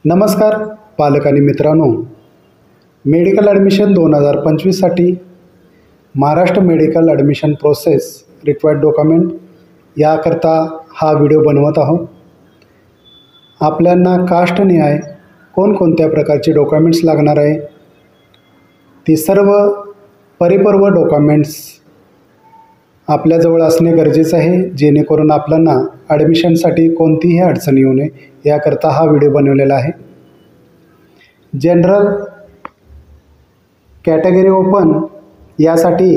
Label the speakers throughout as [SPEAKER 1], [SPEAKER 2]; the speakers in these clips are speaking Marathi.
[SPEAKER 1] नमस्कार पालक आणि मित्रांनो, मेडिकल ॲडमिशन 2025साठी Maharashtra medical admission process required document याकरता हा व्हिडिओ बनवत आहोत. आपल्यांना कास्ट न्याय कोणकोणत्या प्रकारचे डॉक्युमेंट्स लागणार आहे ती सर्व परिपूर्ण डॉक्युमेंट्स आपल्याजवळ असणे गरजेचं आहे, जेणेकरून आपल्याला ॲडमिशनसाठी कोणतीही अडचण येऊ नये याकरता हा व्हिडिओ बनवलेला आहे. जनरल कॅटेगरी ओपन यासाठी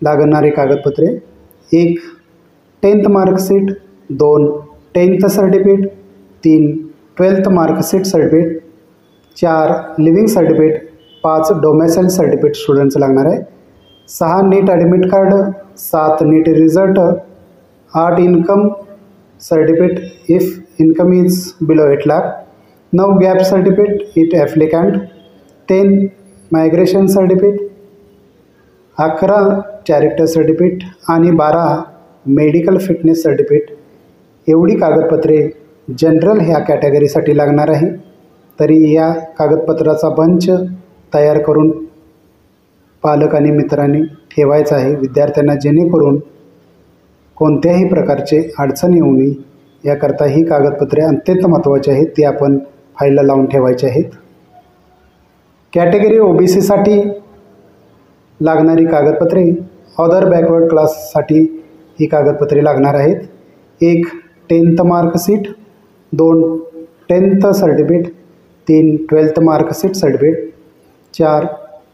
[SPEAKER 1] लागणारी कागदपत्रे: 1. 10th marksheet, 2. 10th certificate, 3. 12th marksheet certificate, 4. Living certificate, 5. Domicile certificate स्टुडंटचं लागणार आहे, 6. NEET admit card, 7. NEET result, 8. Income certificate if income is below 8 lakh, 9. Gap certificate it applicant, 10. Migration certificate, 11. Character certificate आणि 12. Medical fitness certificate. एवढी कागदपत्रे जनरल ह्या कॅटेगरीसाठी लागणार आहे. तरी या कागदपत्राचा बंच तयार करून पालक आणि मित्रांनी ठेवायचा आहे विद्यार्थ्यांना, जेणेकरून कोणत्याही प्रकारचे अडचण येऊ नये याकरता ही कागदपत्रे अत्यंत महत्त्वाची आहेत, ती आपण फाईलला लावून ठेवायची आहेत. कॅटेगरी OBCसाठी लागणारी कागदपत्रे: अदर बॅकवर्ड क्लाससाठी ही कागदपत्रे लागणार आहेत. 1. 10th marksheet, 2. 10th certificate, 3. 12th marksheet certificate, 4.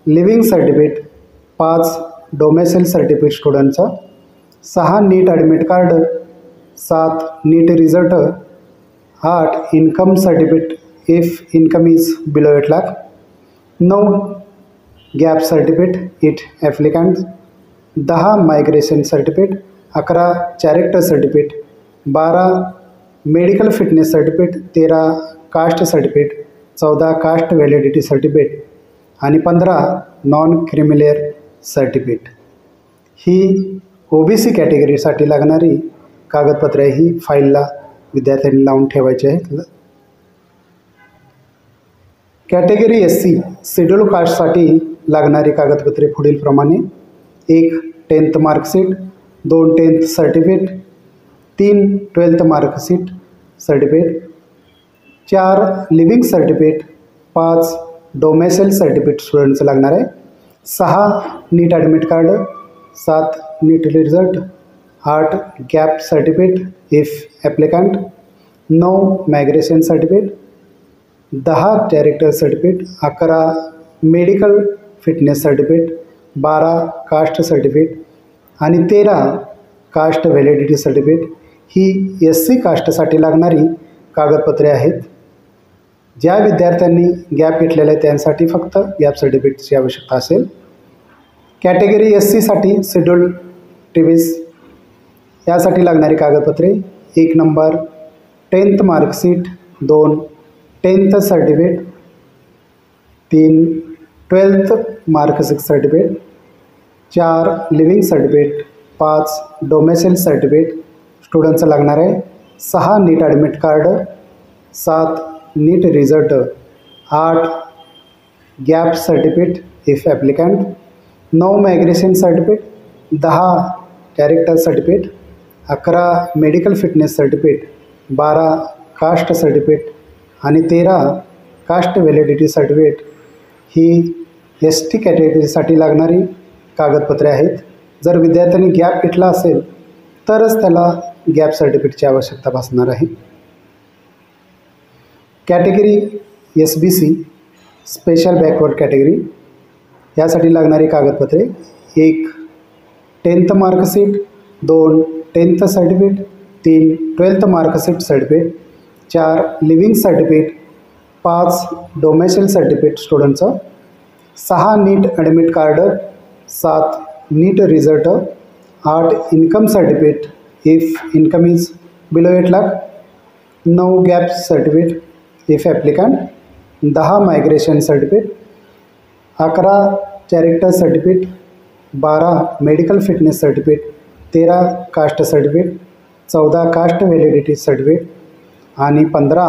[SPEAKER 1] Living certificate, 5. Domicile certificate स्टुडंटचा, 6. NEET admit card, 7. NEET result, 8. Income certificate if income is below 8 lakh, 9. Gap certificate it applicant, 10. Migration certificate, 11. Character certificate, 12. Medical fitness certificate, 13. Caste certificate, 14. Caste validity certificate आणि 15. Non creamy layer certificate. ही OBC कॅटेगरीसाठी लागणारी कागदपत्रे ही फाईलला विद्यार्थ्यांनी लावून ठेवायची आहेत. कॅटेगरी SC शेड्यूल कास्टसाठी लागणारी कागदपत्रे पुढीलप्रमाणे: 1. 10th marksheet, 2. 10th certificate, 3. 12th marksheet certificate, 4. Living certificate, 5. Domicile certificate स्टुडंटचं लागणार आहे, 6. NEET admit card, 7. NEET result, 8. Gap certificate if applicant, 9. Migration certificate, 10. Character certificate, 11. Medical fitness certificate, 12. Caste certificate आणि 13. Caste validity certificate. ही SC कास्टसाठी लागणारी कागदपत्रे आहेत. ज्या विद्यार्थ्यांनी गॅप घेतलेला आहे त्यांसाठी फक्त गॅप सर्टिफिकेटची आवश्यकता असेल. कॅटेगरी SCसाठी शेड्यूल TBS यासाठी लागणारी कागदपत्रे: 1 number 10th marksheet, 2. 10th certificate, 3. 12th marksheet certificate, 4. Living certificate, 5. Domicile certificate स्टुडंटचं लागणार आहे, 6. NEET admit card, 7. NEET result, 8. Gap certificate if applicant, 9. Migration certificate, 10. Character certificate, 11. Medical fitness certificate, 12. Caste certificate आणि 13. Caste validity certificate. ही ST कॅटेगरीसाठी लागणारी कागदपत्रे आहेत. जर विद्यार्थ्यांनी गॅप घेतला असेल तरच त्याला गॅप सर्टिफिकेटची आवश्यकता भासणार आहे. Category SBC special backward category यासाठी लागणारी कागदपत्रे: 1. 10th marksheet, 2. 10th certificate, 3. 12th marksheet certificate, 4. Living certificate, 5. Domicile certificate स्टुडंटचं, 6. NEET admit card, 7. NEET result, 8. Income certificate if income is below 8 lakh, 9. Gap certificate if applicant, 10. Migration certificate, 11. Character certificate, 12. Medical fitness certificate, 13. Caste certificate, 14. Caste validity certificate आणि 15.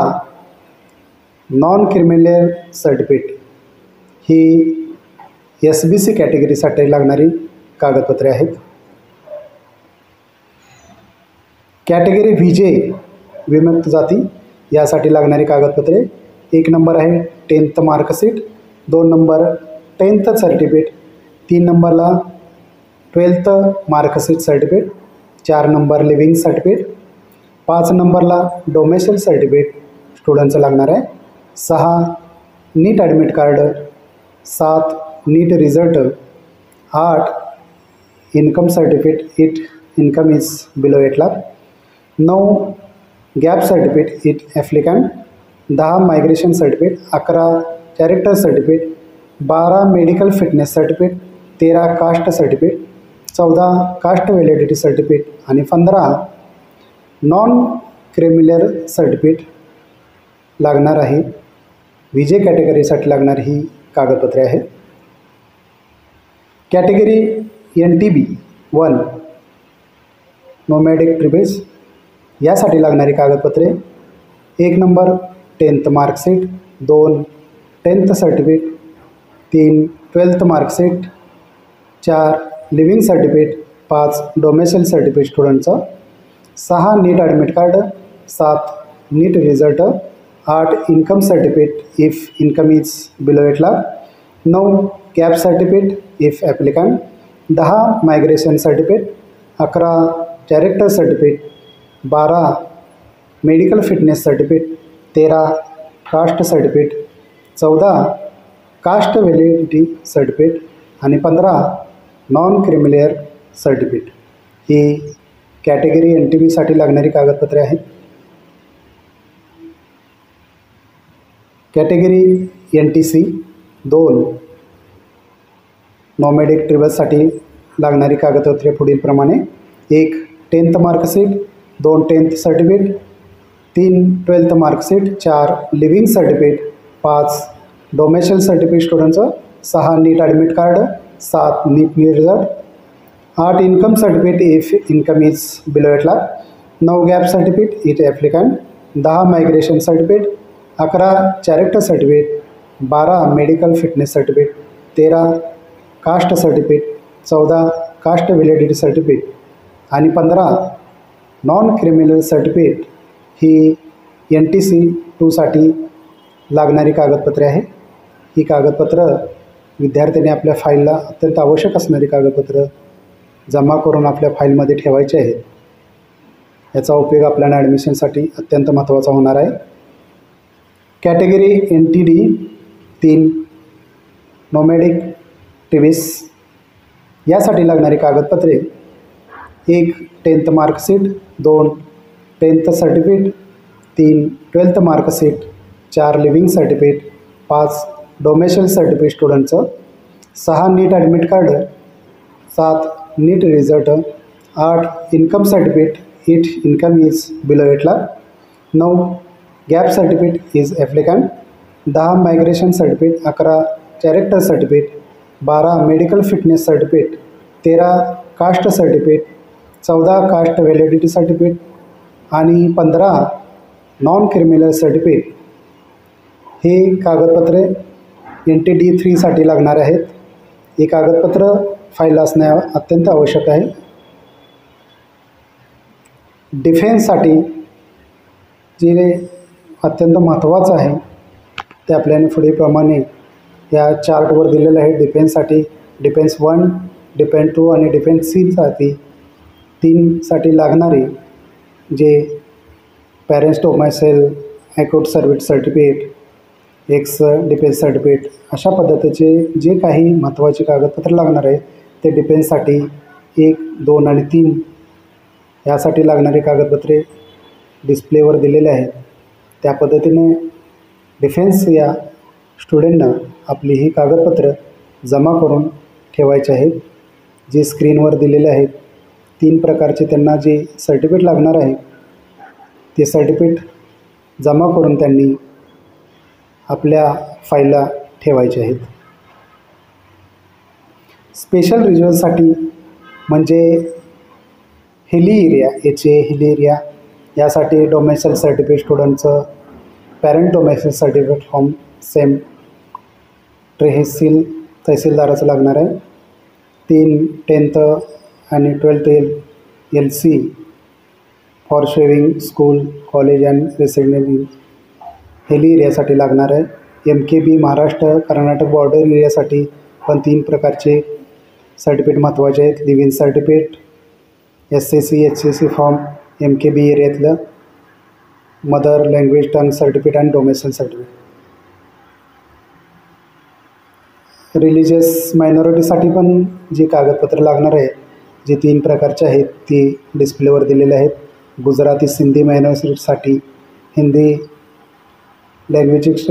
[SPEAKER 1] नॉन क्रिमिनल सर्टिफिकेट ही SBC कॅटेगरीसाठी लागणारी कागदपत्रे आहेत. कॅटेगरी VJ विमुक्त जाती यासाठी लागणारी कागदपत्रे 1 नंबर आहे 10th marksheet, 2 number 10th certificate, 3 नंबरला 12th marksheet certificate, 4 number living certificate, 5 नंबरला डोमेसाईल सर्टिफिकेट स्टुडंटचं लागणार आहे, 6 NEET admit card, 7 NEET result, 8 income certificate it income is below 8 lakh, 9 gap certificate it applicant, 10 migration certificate, 11 character certificate, 12 medical fitness certificate, 13 caste certificate, 14 caste validity certificate आणि 15 नॉन क्रिमिनल सर्टिफिकेट लागणार आहे. VJ कॅटेगरीसाठी लागणारी ही कागदपत्रे आहेत. कॅटेगरी NTB 1 नोमॅडिक ट्रिबेस यासाठी लागणारी कागदपत्रे 1 number 10th marksheet, 2 10th certificate, 3 12th marksheet, 4 living certificate, 5 domicile certificate स्टुडंटचं, 6 NEET admit card, 7 NEET result, 8 income certificate if income is below 8 lakh, 9 gap certificate if applicant, 10 migration certificate, 11 character certificate, 12 medical fitness certificate, 13 caste certificate, 14 caste validity certificate आणि 15 नॉन क्रिमिनल सर्टिफिकेट ही कॅटेगरी NTBसाठी लागणारी कागदपत्रे आहेत. कॅटेगरी NTC 2 नॉमॅडिक ट्रिबल्ससाठी लागणारी कागदपत्रे पुढीलप्रमाणे 1 10th marksheet, 2 10th certificate, 3 12th marksheet, 4 living certificate, 5 domicile certificate स्टुडंटचं, 6 NEET admit card, 7 NEET result, 8 income certificate if income is below 8 lakh, 9 gap certificate it applicant, 10 migration certificate, 11 character certificate, 12 medical fitness certificate, 13 caste certificate, 14 caste validity certificate आणि 15 नॉन क्रिमिनल सर्टिफिकेट ही NTC 2साठी लागणारी कागदपत्रे आहे. ही कागदपत्र विद्यार्थ्यांनी आपल्या फाईलला अत्यंत आवश्यक असणारी कागदपत्र जमा करून आपल्या फाईलमध्ये ठेवायचे आहेत. याचा उपयोग आपल्याला ॲडमिशनसाठी अत्यंत महत्त्वाचा होणार आहे. कॅटेगरी NTD 3 नोमॅडिक ट्रिबेस यासाठी लागणारी कागदपत्रे 1 10th marksheet, 2 10th certificate, 3 12th marksheet, 4 living certificate, 5 domicile certificate स्टुडंटचं, 6 NEET admit card, 7 NEET result, 8 income certificate it income is below 8 lakh, 9 gap certificate is applicant, 10 migration certificate, 11 character certificate, 12 medical fitness certificate, 13 caste certificate, 14 caste validity certificate आणि 15 नॉन क्रिमिनल सर्टिफिकेट हे कागदपत्रे NTD 3साठी लागणार आहेत. ही कागदपत्र फाईल असणे अत्यंत आवश्यक आहे. डिफेन्ससाठी जे अत्यंत महत्त्वाचं आहे ते आपल्याने पुढीलप्रमाणे या चार्टवर दिलेलं आहे. डिफेन्ससाठी डिफेन्स 1, डिफेन्स 2 आणि डिफेन्स C 3साठी लागणारे जे parents domicile, acute service certificate, x defence certificate अशा पद्धतीचे जे काही महत्त्वाचे कागदपत्र लागणार आहे ते डिफेन्ससाठी 1, 2 आणि 3 यासाठी लागणारे कागदपत्रे डिस्प्लेवर दिलेले आहेत. त्या पद्धतीने डिफेन्स या स्टुडंटनं आपली ही कागदपत्र जमा करून ठेवायचे आहेत. जे स्क्रीनवर दिलेले आहेत 3 प्रकारचे त्यांना जे सर्टिफिकेट लागणार आहे ते सर्टिफिकेट जमा करून त्यांनी आपल्या फाईलला ठेवायचे आहेत. स्पेशल रिजनसाठी म्हणजे hilly area, HA hilly area यासाठी डोमेसाईल सर्टिफिकेट स्टुडंटचं parent domestic certificate form same तहसीलदाराचं लागणार आहे. 3 10th आणि 12th LC for shaving school college and resident hilly एरियासाठी लागणार आहे. MKB महाराष्ट्र कर्नाटक बॉर्डर एरियासाठी पण 3 प्रकारचे सर्टिफिकेट महत्त्वाचे आहेत. Leaving certificate, SSC HCC form, MKB एरियातलं मदर लँग्वेज टर्न सर्टिफिकेट आणि डोमेस्टिक सर्टिफिकेट. रिलिजियस मायनॉरिटीसाठी पण जी कागदपत्र लागणार आहे, जी 3 प्रकारचे आहेत ती डिस्प्लेवर दिलेले आहेत. गुजराती सिंधी मायनॉरिटीसाठी, हिंदी लँग्वेज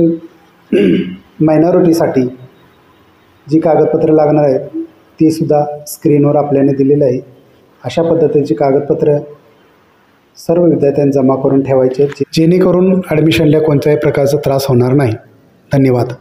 [SPEAKER 1] मायनॉरिटीसाठी जी कागदपत्र लागणार आहेत तीसुद्धा स्क्रीनवर आपल्याला दिलेलं आहे. अशा पद्धतीची कागदपत्र सर्व विद्यार्थ्यांनी जमा करून ठेवायचे जेणेकरून ॲडमिशनला कोणत्याही प्रकारचा त्रास होणार नाही. धन्यवाद.